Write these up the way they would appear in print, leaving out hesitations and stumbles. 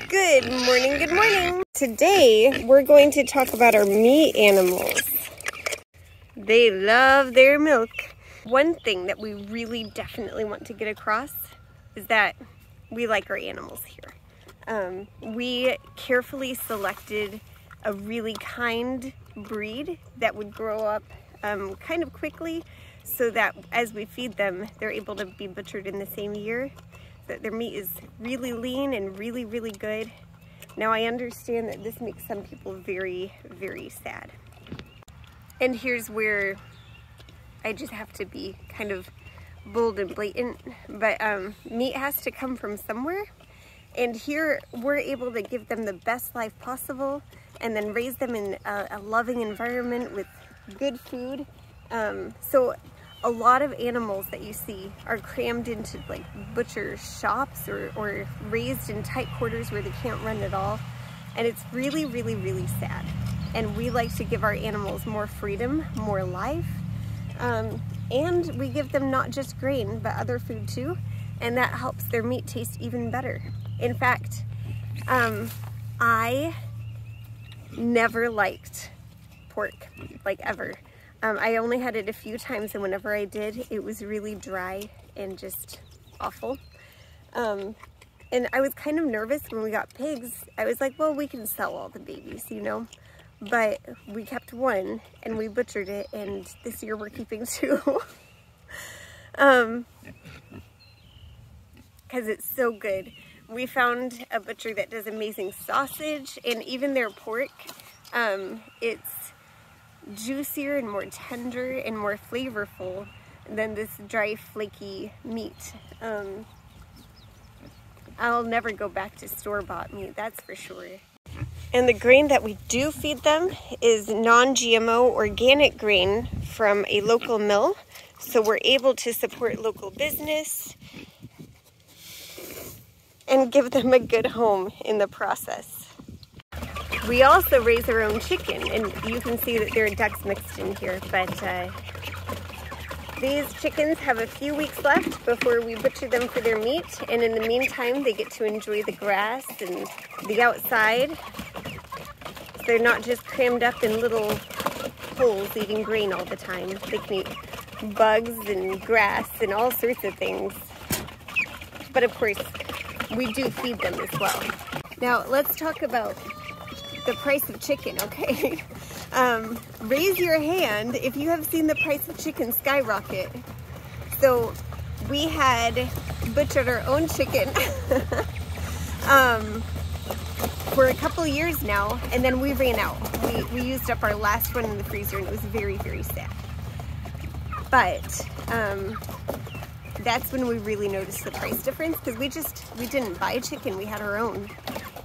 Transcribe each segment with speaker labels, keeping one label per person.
Speaker 1: Good morning, good morning. Today, we're going to talk about our meat animals. They love their milk. One thing that we really definitely want to get across is that we like our animals here. We carefully selected a really kind breed that would grow up kind of quickly so that as we feed them, they're able to be butchered in the same year. That their meat is really lean and really, really good. Now I understand that this makes some people very, very sad. And here's where I just have to be kind of bold and blatant, but meat has to come from somewhere. And here we're able to give them the best life possible and then raise them in a loving environment with good food. So a lot of animals that you see are crammed into like butcher shops or raised in tight quarters where they can't run at all. And it's really, really, really sad. And we like to give our animals more freedom, more life. And we give them not just grain, but other food too. And that helps their meat taste even better. In fact, I never liked pork, like ever. I only had it a few times, and whenever I did, it was really dry and just awful. And I was kind of nervous when we got pigs. I was like, well, we can sell all the babies, you know? But we kept one, and we butchered it, and this year we're keeping two. Because it's so good. We found a butcher that does amazing sausage, and even their pork, it's juicier and more tender and more flavorful than this dry, flaky meat. I'll never go back to store-bought meat, that's for sure. And the grain that we do feed them is non-GMO organic grain from a local mill, so we're able to support local business and give them a good home in the process. We also raise our own chicken, and you can see that there are ducks mixed in here, but these chickens have a few weeks left before we butcher them for their meat, and in the meantime they get to enjoy the grass and the outside. So they're not just crammed up in little holes eating grain all the time. They can eat bugs and grass and all sorts of things. But of course, we do feed them as well. Now let's talk about the price of chicken, okay? Raise your hand if you have seen the price of chicken skyrocket. So we had butchered our own chicken for a couple years now, and then we ran out. We used up our last one in the freezer, and it was very, very sad. But that's when we really noticed the price difference, because we didn't buy chicken, we had our own.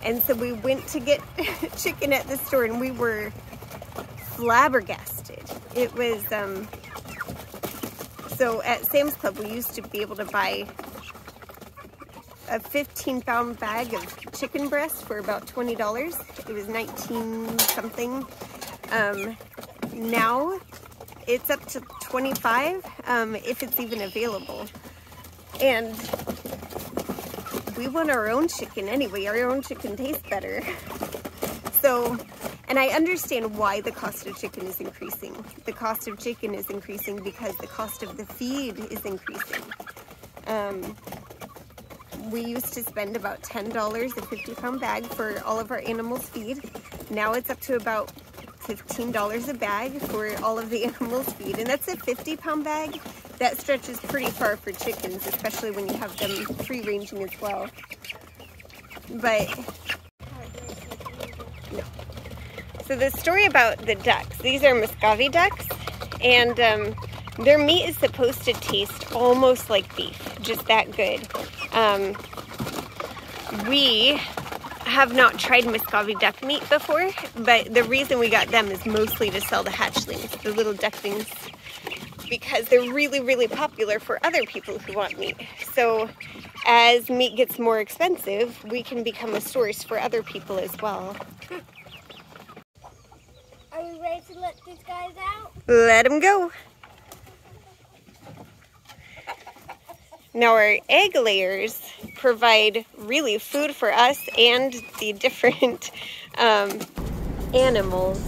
Speaker 1: And so we went to get chicken at the store, and we were flabbergasted. It was, so at Sam's Club, we used to be able to buy a 15-pound bag of chicken breast for about $20. It was 19 something. Now it's up to 25, if it's even available. And we want our own chicken anyway. Our own chicken tastes better. So, and I understand why the cost of chicken is increasing. The cost of chicken is increasing because the cost of the feed is increasing. We used to spend about $10 a 50-pound bag for all of our animals' feed. Now it's up to about $15 a bag for all of the animals' feed. And that's a 50-pound bag. That stretches pretty far for chickens, especially when you have them free-ranging as well. But, no. So the story about the ducks, these are Muscovy ducks, and their meat is supposed to taste almost like beef, just that good. We have not tried Muscovy duck meat before, but the reason we got them is mostly to sell the hatchlings, the little ducklings, because they're really, really popular for other people who want meat. So as meat gets more expensive, we can become a source for other people as well.
Speaker 2: Are we ready to let these guys out?
Speaker 1: Let them go. Now our egg layers provide really food for us and the different animals.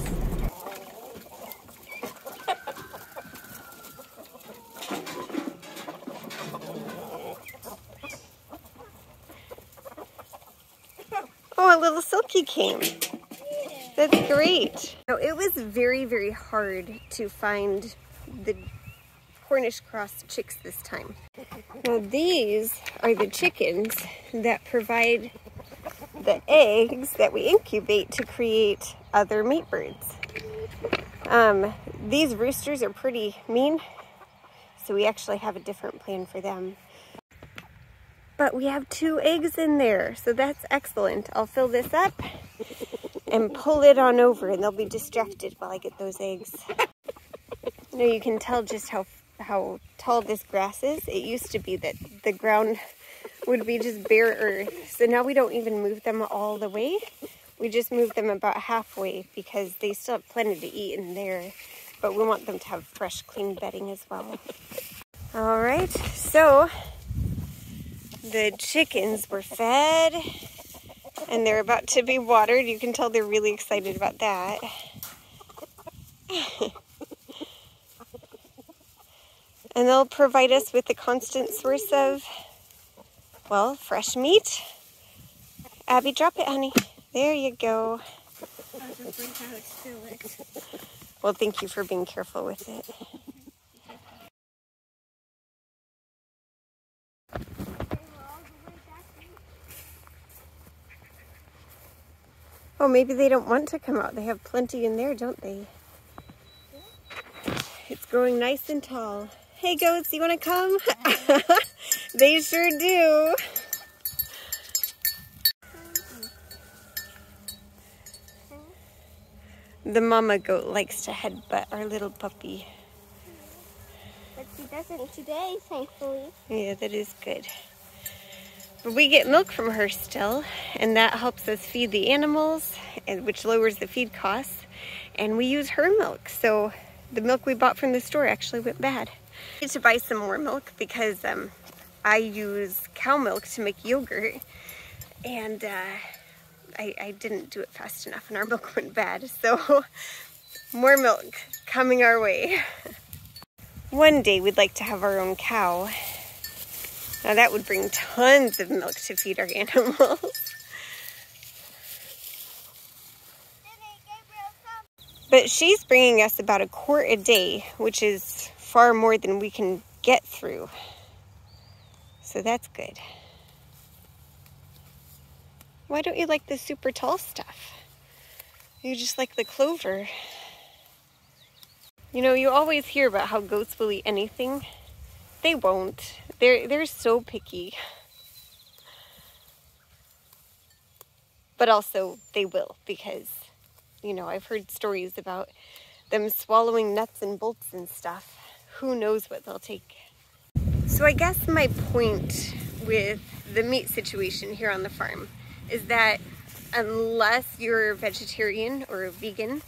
Speaker 1: Oh, a little Silky came. That's great. Now, it was very, very hard to find the Cornish cross chicks this time. Now, these are the chickens that provide the eggs that we incubate to create other mate birds. These roosters are pretty mean, so we actually have a different plan for them. But we have 2 eggs in there, so that's excellent. I'll fill this up and pull it on over, and they'll be distracted while I get those eggs. Now you can tell just how tall this grass is. It used to be that the ground would be just bare earth. So now we don't even move them all the way. We just move them about halfway because they still have plenty to eat in there. But we want them to have fresh, clean bedding as well. All right, so the chickens were fed and they're about to be watered. You can tell they're really excited about that. And they'll provide us with a constant source of, well, fresh meat. Abby, drop it, honey. There you go.
Speaker 2: I was afraid I would spill it.
Speaker 1: Well, thank you for being careful with it. Oh, maybe they don't want to come out. They have plenty in there, don't they? It's growing nice and tall. Hey goats, you want to come? They sure do. The mama goat likes to headbutt our little puppy.
Speaker 2: But she doesn't today, thankfully.
Speaker 1: Yeah, that is good. But we get milk from her still, and that helps us feed the animals, which lowers the feed costs. And we use her milk, so the milk we bought from the store actually went bad. I need to buy some more milk because I use cow milk to make yogurt, and I didn't do it fast enough and our milk went bad, so more milk coming our way. One day we'd like to have our own cow. Now that would bring tons of milk to feed our animals. But she's bringing us about a quart a day, which is far more than we can get through. So that's good. Why don't you like the super tall stuff? You just like the clover. You know, you always hear about how goats will eat anything. They won't. They're so picky. But also they will, because, you know, I've heard stories about them swallowing nuts and bolts and stuff. Who knows what they'll take. So I guess my point with the meat situation here on the farm is that unless you're vegetarian or vegan,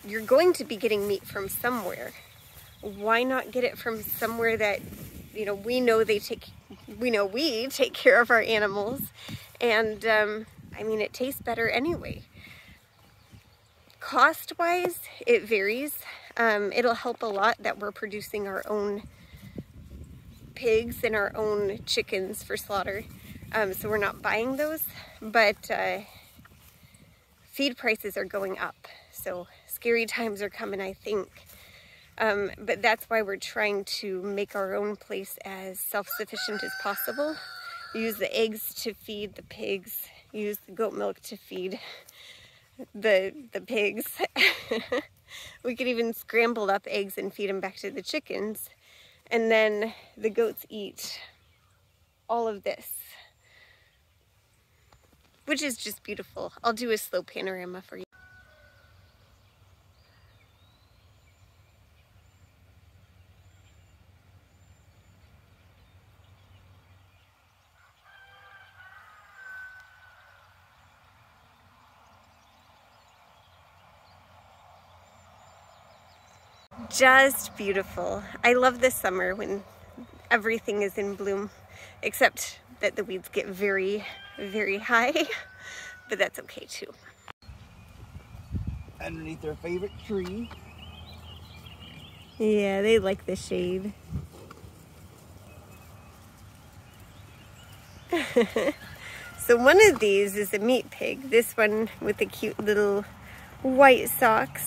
Speaker 1: you're going to be getting meat from somewhere. Why not get it from somewhere that, you know, we know we take care of our animals, and I mean, it tastes better anyway. Cost-wise, it varies. It'll help a lot that we're producing our own pigs and our own chickens for slaughter. So we're not buying those, but feed prices are going up. So scary times are coming, I think. But that's why we're trying to make our own place as self-sufficient as possible. Use the eggs to feed the pigs, use the goat milk to feed the pigs. We could even scramble up eggs and feed them back to the chickens. And then the goats eat all of this, which is just beautiful. I'll do a slow panorama for you. Just beautiful. I love this summer when everything is in bloom, except that the weeds get very, very high, but that's okay too.
Speaker 3: Underneath their favorite tree.
Speaker 1: Yeah, they like the shade. So one of these is a meat pig. This one with the cute little white socks.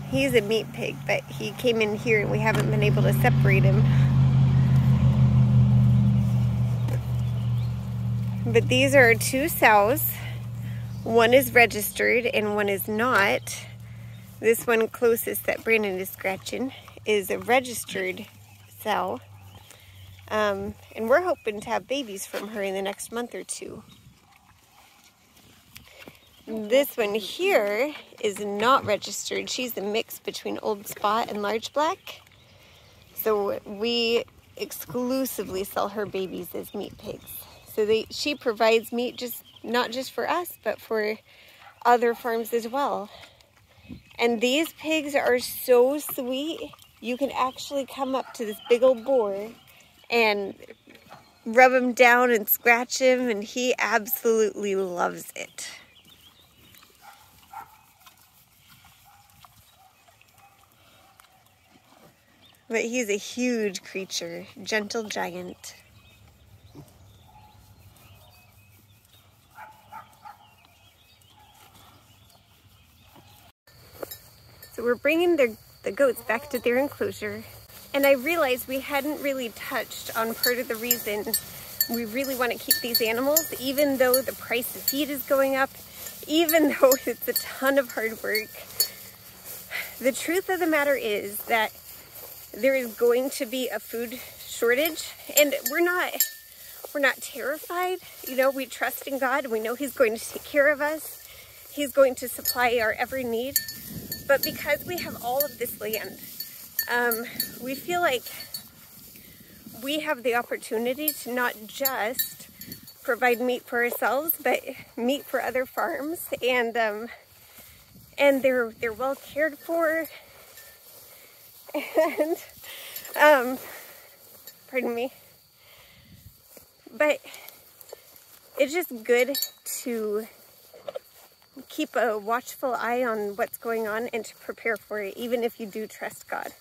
Speaker 1: He's a meat pig, but he came in here and we haven't been able to separate him. But these are our two sows. One is registered and one is not. This one closest that Brandon is scratching is a registered sow. And we're hoping to have babies from her in the next month or two. This one here is not registered. She's a mix between Old Spot and Large Black. So we exclusively sell her babies as meat pigs. So she provides meat not just for us, but for other farms as well. And these pigs are so sweet. You can actually come up to this big old boar and rub him down and scratch him, and he absolutely loves it. But he's a huge creature, gentle giant. So we're bringing the goats back to their enclosure. And I realized we hadn't really touched on part of the reason we really want to keep these animals, even though the price of feed is going up, even though it's a ton of hard work. The truth of the matter is that there is going to be a food shortage, and we're not terrified. You know, we trust in God. We know He's going to take care of us. He's going to supply our every need. But because we have all of this land, we feel like we have the opportunity to not just provide meat for ourselves, but meat for other farms, and they're well cared for, and pardon me. But it's just good to keep a watchful eye on what's going on and to prepare for it, even if you do trust God.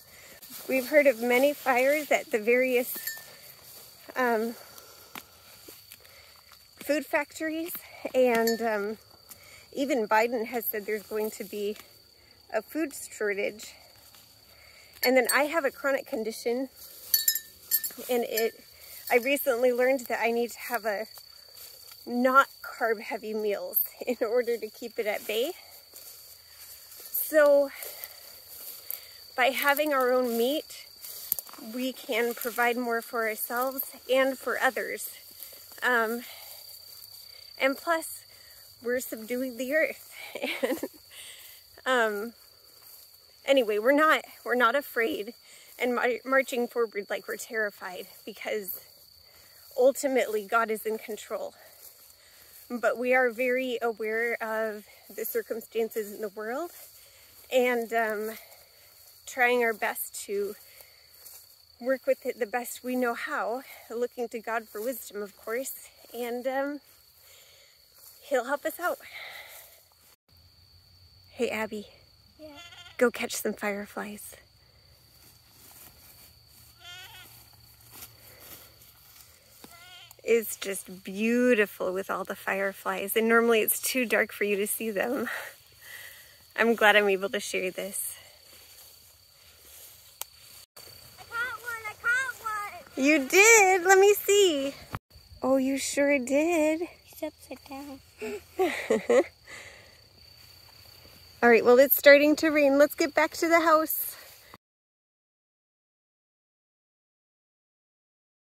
Speaker 1: We've heard of many fires at the various food factories, and even Biden has said there's going to be a food shortage. And then I have a chronic condition, and I recently learned that I need to have not carb heavy meals in order to keep it at bay. So by having our own meat, we can provide more for ourselves and for others. And plus, we're subduing the earth. And anyway, we're not afraid and marching forward like we're terrified, because ultimately God is in control. But we are very aware of the circumstances in the world, and trying our best to work with it the best we know how, looking to God for wisdom, of course, and He'll help us out. Hey, Abby.
Speaker 2: Yeah.
Speaker 1: Go catch some fireflies. It's just beautiful with all the fireflies, and normally it's too dark for you to see them. I'm glad I'm able to share this.
Speaker 2: I caught one!
Speaker 1: You did? Let me see. Oh, you sure did.
Speaker 2: He's upside down.
Speaker 1: All right, well, it's starting to rain. Let's get back to the house.